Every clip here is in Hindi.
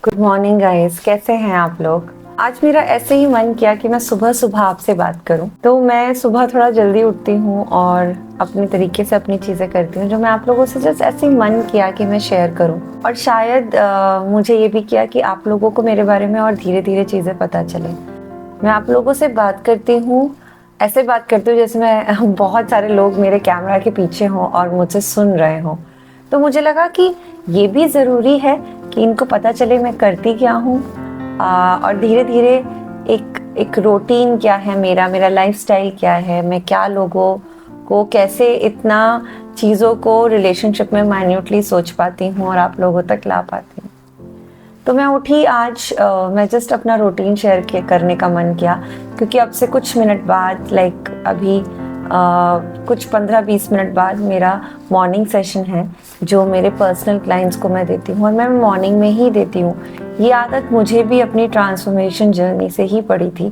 गुड मॉर्निंग गाइस, कैसे हैं आप लोग। आज मेरा ऐसे ही मन किया कि मैं सुबह सुबह आपसे बात करूं। तो मैं सुबह थोड़ा जल्दी उठती हूं और अपने तरीके से अपनी चीज़ें करती हूं जो मैं आप लोगों से जस्ट ऐसे ही मन किया कि मैं शेयर करूं। और शायद मुझे ये भी किया कि आप लोगों को मेरे बारे में और धीरे धीरे चीज़ें पता चले। मैं आप लोगों से बात करती हूँ, ऐसे बात करती हूँ जैसे मैं बहुत सारे लोग मेरे कैमरा के पीछे हों और मुझसे सुन रहे हों। तो मुझे लगा कि ये भी ज़रूरी है कि इनको पता चले मैं करती क्या हूँ। और धीरे धीरे एक रूटीन क्या है, मेरा लाइफस्टाइल क्या है, मैं क्या लोगों को कैसे इतना चीज़ों को रिलेशनशिप में माइन्यूटली सोच पाती हूँ और आप लोगों तक ला पाती हूँ। तो मैं उठी आज, मैं जस्ट अपना रूटीन शेयर करने का मन किया, क्योंकि अब से कुछ मिनट बाद अभी कुछ 15-20 मिनट बाद मेरा मॉर्निंग सेशन है जो मेरे पर्सनल क्लाइंट्स को मैं देती हूँ और मैं मॉर्निंग में ही देती हूँ। ये आदत मुझे भी अपनी ट्रांसफॉर्मेशन जर्नी से ही पड़ी थी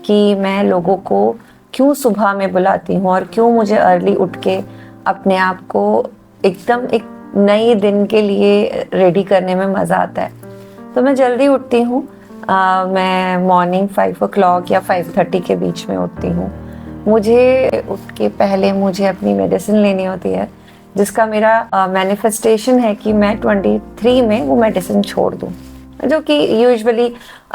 कि मैं लोगों को क्यों सुबह में बुलाती हूँ और क्यों मुझे अर्ली उठ के अपने आप को एकदम एक नए दिन के लिए रेडी करने में मज़ा आता है। तो मैं जल्दी उठती हूँ। मैं मॉर्निंग 5 o'clock या 5:30 के बीच में उठती हूँ। मुझे उठ के पहले मुझे अपनी मेडिसिन लेनी होती है, जिसका मेरा मैनिफेस्टेशन है कि मैं 23 में वो मेडिसिन छोड़ दूँ, जो कि usually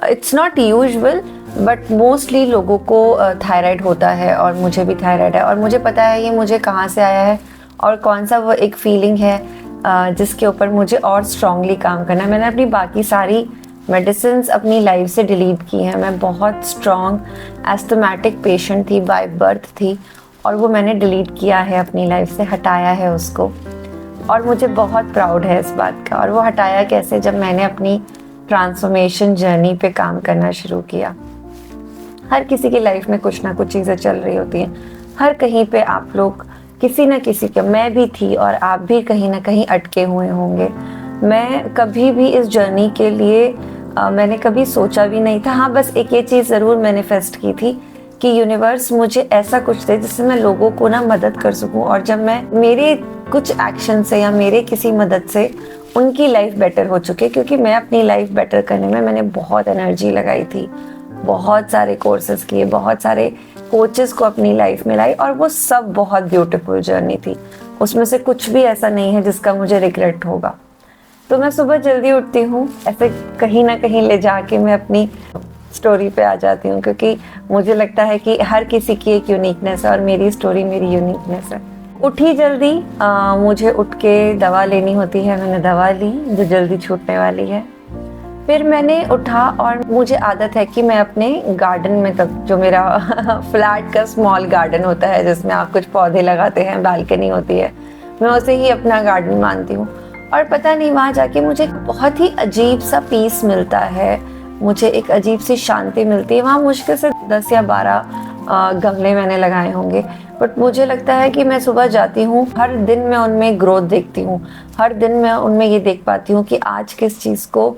it's not usual but mostly लोगों को थायराइड होता है और मुझे भी थायराइड है। और मुझे पता है ये मुझे कहाँ से आया है और कौन सा वो एक फीलिंग है जिसके ऊपर मुझे और स्ट्रांगली काम करना है। मैंने अपनी बाकी सारी मेडिसिन्स अपनी लाइफ से डिलीट की हैं। मैं बहुत स्ट्रॉन्ग एस्थमेटिक पेशेंट थी, बाय बर्थ थी, और वो मैंने डिलीट किया है अपनी लाइफ से, हटाया है उसको। और मुझे बहुत प्राउड है इस बात का। और वो हटाया कैसे, जब मैंने अपनी ट्रांसफॉर्मेशन जर्नी पे काम करना शुरू किया। हर किसी की लाइफ में कुछ ना कुछ चीज़ें चल रही होती हैं, हर कहीं पे आप लोग किसी न किसी के, मैं भी थी और आप भी कहीं ना कहीं अटके हुए होंगे। मैं कभी भी इस जर्नी के लिए मैंने कभी सोचा भी नहीं था। हाँ, बस एक ये चीज़ ज़रूर मैनिफेस्ट की थी कि यूनिवर्स मुझे ऐसा कुछ दे जिससे मैं लोगों को ना मदद कर सकूं, और जब मैं मेरे कुछ एक्शन से या मेरे किसी मदद से उनकी लाइफ बेटर हो चुके, क्योंकि मैं अपनी लाइफ बेटर करने में मैंने बहुत एनर्जी लगाई थी, बहुत सारे कोर्सेज किए, बहुत सारे कोचेस को अपनी लाइफ में लाई, और वो सब बहुत ब्यूटीफुल जर्नी थी। उसमें से कुछ भी ऐसा नहीं है जिसका मुझे रिग्रेट होगा। तो मैं सुबह जल्दी उठती हूँ, ऐसे कहीं ना कहीं ले जाके मैं अपनी स्टोरी पे आ जाती हूँ, क्योंकि मुझे लगता है कि हर किसी की एक यूनिकनेस है और मेरी स्टोरी मेरी यूनिकनेस है। उठी जल्दी, मुझे उठ के दवा लेनी होती है। मैंने दवा ली जो जल्दी छूटने वाली है। फिर मैंने उठा और मुझे आदत है कि मैं अपने गार्डन में, तब जो मेरा फ्लैट का स्मॉल गार्डन होता है जिसमें आप कुछ पौधे लगाते हैं, बालकनी होती है, मैं उसे ही अपना गार्डन मानती हूँ। और पता नहीं, वहाँ जाके मुझे बहुत ही अजीब सा पीस मिलता है, मुझे एक अजीब सी शांति मिलती है। वहाँ मुश्किल से 10 या 12 गमले मैंने लगाए होंगे, बट मुझे लगता है कि मैं सुबह जाती हूँ, हर दिन मैं उनमें ग्रोथ देखती हूँ, हर दिन मैं उनमें ये देख पाती हूँ कि आज किस चीज़ को,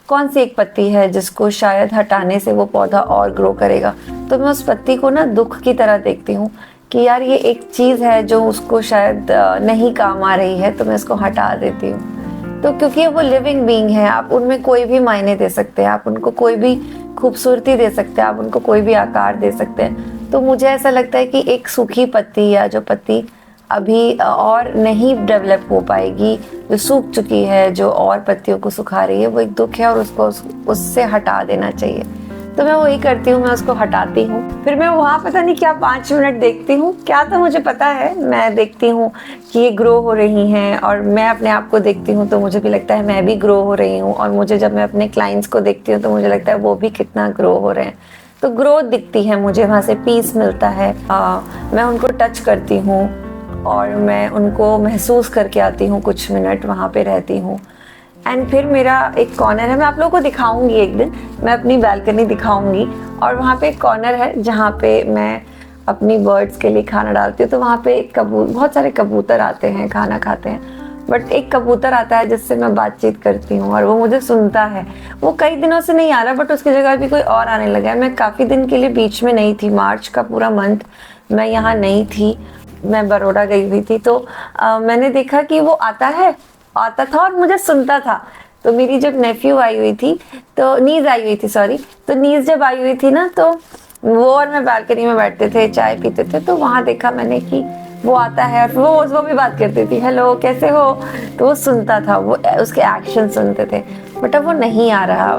कौन सी एक पत्ती है जिसको शायद हटाने से वो पौधा और ग्रो करेगा। तो मैं उस पत्ती को ना दुख की तरह देखती हूँ कि यार ये एक चीज़ है जो उसको शायद नहीं काम आ रही है, तो मैं इसको हटा देती हूँ। तो क्योंकि वो लिविंग बीइंग है, आप उनमें कोई भी मायने दे सकते हैं, आप उनको कोई भी खूबसूरती दे सकते हैं, आप उनको कोई भी आकार दे सकते हैं। तो मुझे ऐसा लगता है कि एक सूखी पत्ती या जो पत्ती अभी और नहीं डेवलप हो पाएगी, जो सूख चुकी है, जो और पत्तियों को सुखा रही है, वो एक दुख है और उसको उससे हटा देना चाहिए। तो मैं वही करती हूँ, मैं उसको हटाती हूँ। फिर मैं वहाँ पता नहीं क्या 5 मिनट देखती हूँ, क्या तो मुझे पता है, मैं देखती हूँ कि ये ग्रो हो रही हैं, और मैं अपने आप को देखती हूँ तो मुझे भी लगता है मैं भी ग्रो हो रही हूँ। और मुझे, जब मैं अपने क्लाइंट्स को देखती हूँ तो मुझे लगता है वो भी कितना ग्रो हो रहे हैं। तो ग्रोथ दिखती है मुझे, वहाँ से पीस मिलता है। मैं उनको टच करती हूँ और मैं उनको महसूस करके आती हूँ, कुछ मिनट वहाँ पे रहती हूँ। एंड फिर मेरा एक कॉर्नर है, मैं आप लोगों को दिखाऊंगी एक दिन, मैं अपनी बालकनी दिखाऊंगी, और वहाँ पे एक कॉर्नर है जहाँ पे मैं अपनी बर्ड्स के लिए खाना डालती हूँ। तो वहाँ पे बहुत सारे कबूतर आते हैं, खाना खाते हैं, बट एक कबूतर आता है जिससे मैं बातचीत करती हूँ और वो मुझे सुनता है। वो कई दिनों से नहीं आ रहा, बट उसकी जगह भी कोई और आने लगा है। मैं काफ़ी दिन के लिए बीच में नहीं थी, मार्च का पूरा मंथ मैं यहाँ नहीं थी, मैं बड़ौदा गई हुई थी। तो मैंने देखा कि वो आता था और मुझे सुनता था। तो मेरी जब नेफ्यू आई हुई थी, तो नीज आई हुई थी, सॉरी, तो नीज जब आई हुई थी ना, तो वो और मैं बालकनी में बैठते थे, चाय पीते थे, तो वहाँ देखा मैंने कि वो आता है और वो भी बात करती थी, हेलो कैसे हो, तो वो सुनता था, वो उसके एक्शन सुनते थे। बट अब वो नहीं आ रहा,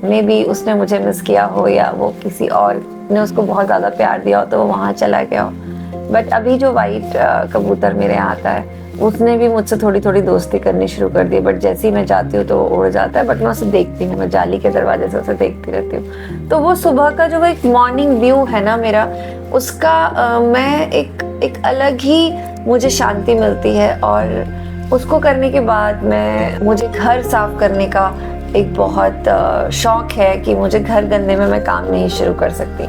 मे बी उसने मुझे मिस किया हो या वो किसी और ने उसको बहुत ज़्यादा प्यार दिया हो तो वो वहाँ चला गया हो। बट अभी जो वाइट कबूतर मेरे यहाँ आता है, उसने भी मुझसे थोड़ी थोड़ी दोस्ती करनी शुरू कर दी। बट जैसे ही मैं जाती हूँ तो वो उड़ जाता है, बट मैं उसे देखती हूँ, मैं जाली के दरवाजे से उसे देखती रहती हूँ। तो वो सुबह का जो एक मॉर्निंग व्यू है ना मेरा, उसका मैं एक अलग ही मुझे शांति मिलती है। और उसको करने के बाद मुझे घर साफ करने का एक बहुत शौक है कि मुझे घर गंदे में मैं काम नहीं शुरू कर सकती,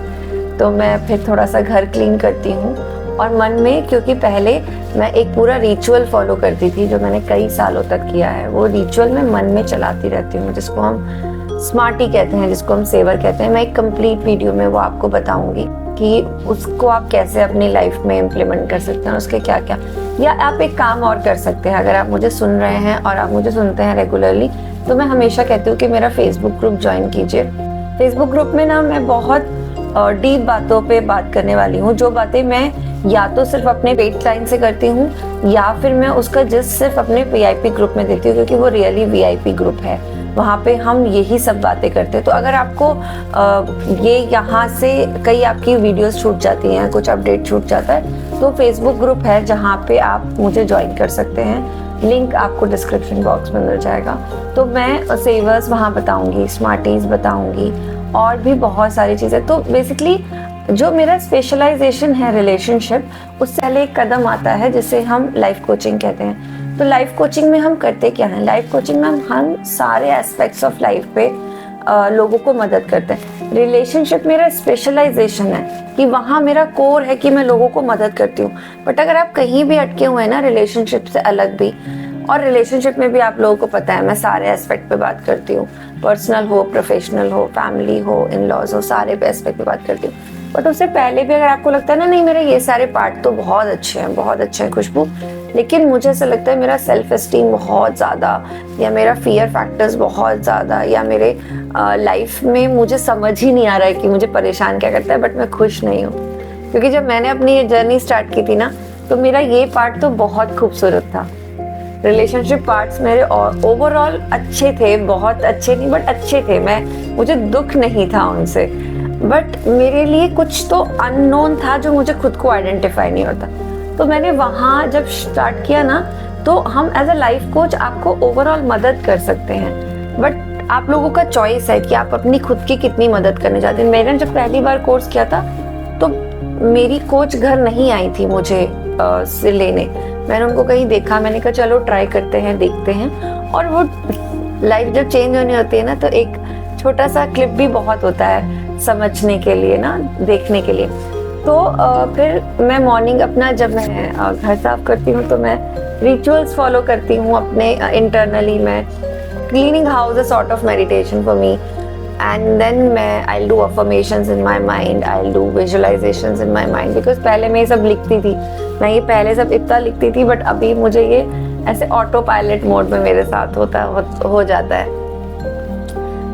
तो मैं फिर थोड़ा सा घर क्लीन करती हूँ। और मन में, क्योंकि पहले मैं एक पूरा रिचुअल फॉलो करती थी जो मैंने कई सालों तक किया है, वो रिचुअल मैं मन में चलाती रहती हूँ, जिसको हम स्मार्टी कहते हैं, जिसको हम सेवर कहते हैं। मैं एक कंप्लीट वीडियो में वो आपको बताऊंगी कि उसको आप कैसे अपनी लाइफ में इम्प्लीमेंट कर सकते हैं, उसके क्या क्या। या आप एक काम और कर सकते हैं, अगर आप मुझे सुन रहे हैं और आप मुझे सुनते हैं रेगुलरली, तो मैं हमेशा कहती हूँ कि मेरा फेसबुक ग्रुप ज्वाइन कीजिए। फेसबुक ग्रुप में ना मैं बहुत डीप बातों पे बात करने वाली हूँ, जो बातें मैं या तो सिर्फ अपने पेड क्लाइंट से करती हूँ या फिर मैं उसका जिस सिर्फ अपने वीआईपी ग्रुप में देती हूँ, क्योंकि वो रियली वीआईपी ग्रुप है, वहाँ पे हम यही सब बातें करते हैं। तो अगर आपको ये यहाँ से कई आपकी वीडियोस छूट जाती हैं, कुछ अपडेट छूट जाता है, तो फेसबुक ग्रुप है जहाँ पे आप मुझे ज्वाइन कर सकते हैं, लिंक आपको डिस्क्रिप्शन बॉक्स में मिल जाएगा। तो मैं सेवर्स वहाँ बताऊँगी, स्मार्टीज बताऊँगी और भी बहुत सारी चीज़ें। तो बेसिकली जो मेरा स्पेशलाइजेशन है रिलेशनशिप, उससे पहले एक कदम आता है जिसे हम लाइफ कोचिंग कहते हैं। तो लाइफ कोचिंग में हम करते क्या हैं? लाइफ कोचिंग में हम सारे एस्पेक्ट्स ऑफ लाइफ पे लोगों को मदद करते हैं। रिलेशनशिप मेरा स्पेशलाइजेशन है कि वहाँ मेरा कोर है कि मैं लोगों को मदद करती हूँ। बट अगर आप कहीं भी अटके हुए हैं ना रिलेशनशिप से अलग भी, और रिलेशनशिप में भी आप लोगों को पता है मैं सारे एस्पेक्ट पे बात करती हूँ, पर्सनल हो, प्रोफेशनल हो, फैमिली हो, इन लॉज हो, सारे एस्पेक्ट पे बात करती हूँ। बट उससे पहले भी अगर आपको लगता है ना, नहीं मेरे ये सारे पार्ट तो बहुत अच्छे हैं खुशबू, लेकिन मुझे ऐसा लगता है मेरा सेल्फ एस्टीम बहुत ज़्यादा, या मेरा फियर फैक्टर्स बहुत ज़्यादा, या मेरे लाइफ में मुझे समझ ही नहीं आ रहा है कि मुझे परेशान क्या करता है, बट मैं खुश नहीं हूँ। क्योंकि जब मैंने अपनी ये जर्नी स्टार्ट की थी ना, तो मेरा ये पार्ट तो बहुत खूबसूरत था। रिलेशनशिप पार्ट्स मेरे ओवरऑल अच्छे थे, बहुत अच्छे नहीं बट अच्छे थे, मुझे दुख नहीं था उनसे। बट मेरे लिए कुछ तो अननोन था जो मुझे खुद को आइडेंटिफाई नहीं होता। तो मैंने वहाँ जब स्टार्ट किया ना, तो हम एज अ लाइफ कोच आपको ओवरऑल मदद कर सकते हैं, बट आप लोगों का चॉइस है कि आप अपनी खुद की कितनी मदद करने चाहते हैं। मैंने जब पहली बार कोर्स किया था तो मेरी कोच घर नहीं आई थी मुझे से लेने, मैंने उनको कहीं देखा, मैंने कहा चलो ट्राई करते हैं, देखते हैं। और वो लाइफ जब चेंज होनी होती है ना, तो एक छोटा सा क्लिप भी बहुत होता है समझने के लिए ना, देखने के लिए। तो फिर मैं मॉर्निंग अपना जब मैं घर साफ करती हूँ तो मैं रिचुअल्स फॉलो करती हूँ अपने इंटरनली। मैं cleaning house a sort of meditation for me, and then I'll do affirmations in my mind, I'll do visualizations in my mind, because पहले मैं ये सब लिखती थी, मैं ये पहले सब इतना लिखती थी, बट अभी मुझे ये ऐसे ऑटो पायलट मोड में मेरे साथ हो जाता है।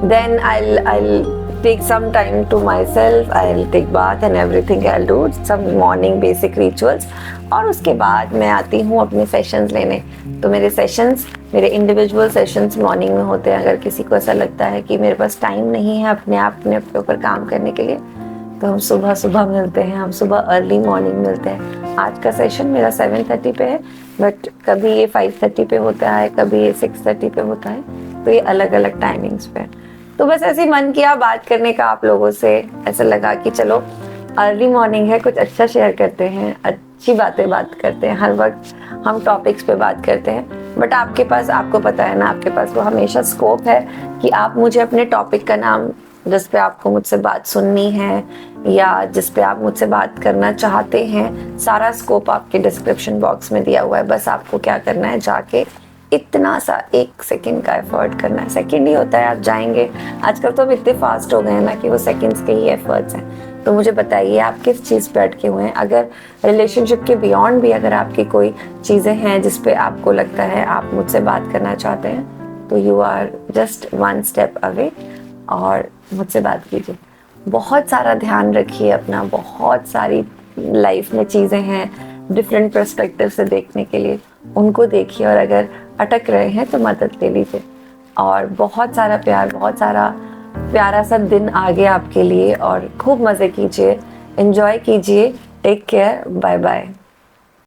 Then I'll take some time to myself, I'll take bath and everything, I'll do some morning basic rituals, और उसके बाद मैं आती हूँ अपने सेशंस लेने। तो मेरे सेशंस, मेरे इंडिविजुअल सेशंस मॉर्निंग में होते हैं। अगर किसी को ऐसा लगता है कि मेरे पास टाइम नहीं है अपने ऊपर काम करने के लिए, तो हम सुबह मिलते हैं, हम सुबह अर्ली मॉर्निंग मिलते हैं। आज का सेशन मेरा 7:30 पे है, बट कभी ये 5:30 पे होता है, कभी ये 6:30 पे होता है, तो ये अलग अलग टाइमिंग्स पे। तो बस ऐसे मन किया बात करने का आप लोगों से, ऐसा लगा कि चलो अर्ली मॉर्निंग है, कुछ अच्छा शेयर करते हैं, अच्छी बातें बात करते हैं। हर वक्त हम टॉपिक्स पे बात करते हैं, बट आपके पास, आपको पता है ना, आपके पास वो हमेशा स्कोप है कि आप मुझे अपने टॉपिक का नाम, जिस पे आपको मुझसे बात सुननी है या जिस पे आप मुझसे बात करना चाहते हैं, सारा स्कोप आपके डिस्क्रिप्शन बॉक्स में दिया हुआ है। बस आपको क्या करना है, जाके इतना सा 1 सेकंड का एफर्ट करना है। सेकंड ही होता है, आप जाएंगे। आजकल तो हम इतने फास्ट हो गए हैं ना कि वो सेकंड्स के ही एफर्ट्स हैं। तो मुझे बताइए आप किस चीज़ पे अटके हुए हैं। अगर रिलेशनशिप के बियॉन्ड भी अगर आपकी कोई चीज़ें हैं जिस पे आपको लगता है आप मुझसे बात करना चाहते हैं, तो you are just one step away, और मुझसे बात कीजिए। बहुत सारा ध्यान रखिए अपना, बहुत सारी लाइफ में चीज़ें हैं डिफरेंट पर्सपेक्टिव से देखने के लिए, उनको देखिए, और अगर अटक रहे हैं तो मदद ले लीजिए। और बहुत सारा प्यार, बहुत सारा प्यारा सा दिन आगे आपके लिए, और खूब मज़े कीजिए, एंजॉय कीजिए। Take care, bye bye.